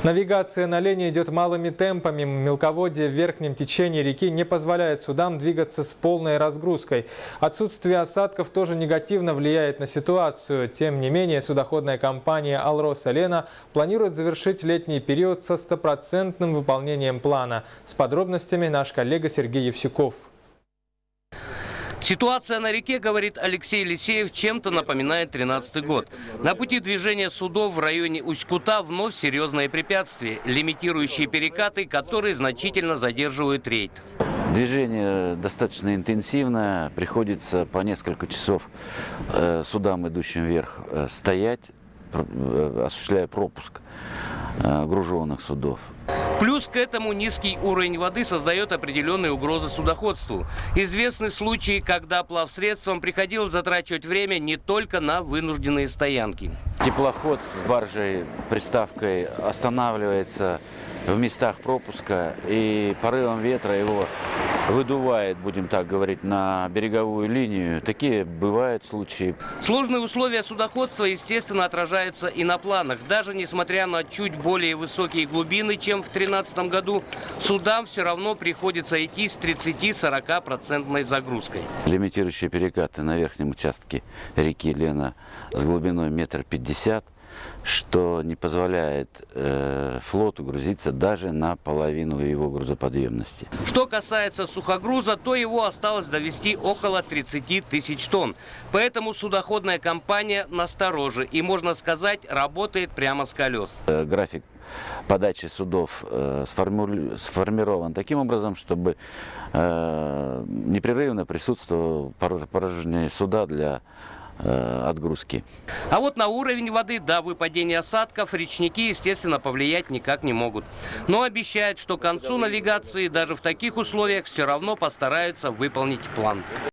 Навигация на Лене идет малыми темпами. Мелководье в верхнем течении реки не позволяет судам двигаться с полной разгрузкой. Отсутствие осадков тоже негативно влияет на ситуацию. Тем не менее, судоходная компания «Алроса Лена» планирует завершить летний период со стопроцентным выполнением плана. С подробностями наш коллега Сергей Евсюков. Ситуация на реке, говорит Алексей Лисеев, чем-то напоминает 13-й год. На пути движения судов в районе Усть-Кута вновь серьезные препятствия, лимитирующие перекаты, которые значительно задерживают рейд. Движение достаточно интенсивное, приходится по несколько часов судам, идущим вверх, стоять, осуществляя пропуск груженных судов. Плюс к этому низкий уровень воды создает определенные угрозы судоходству. Известны случаи, когда плавсредствам приходилось затрачивать время не только на вынужденные стоянки. Теплоход с баржей, приставкой останавливается в местах пропуска, и порывом ветра его выдувает, будем так говорить, на береговую линию. Такие бывают случаи. Сложные условия судоходства, естественно, отражаются и на планах. Даже несмотря на чуть более высокие глубины, чем в 2013 году, судам все равно приходится идти с 30-40% загрузкой. Лимитирующие перекаты на верхнем участке реки Лена с глубиной 1,50 м, что не позволяет флоту грузиться даже на половину его грузоподъемности. Что касается сухогруза, то его осталось довести около 30 тысяч тонн. Поэтому судоходная компания настороже и, можно сказать, работает прямо с колес. График подачи судов сформирован таким образом, чтобы непрерывно присутствовало порожнение суда для отгрузки. А вот на уровень воды до выпадения осадков речники, естественно, повлиять никак не могут. Но обещают, что к концу навигации даже в таких условиях все равно постараются выполнить план.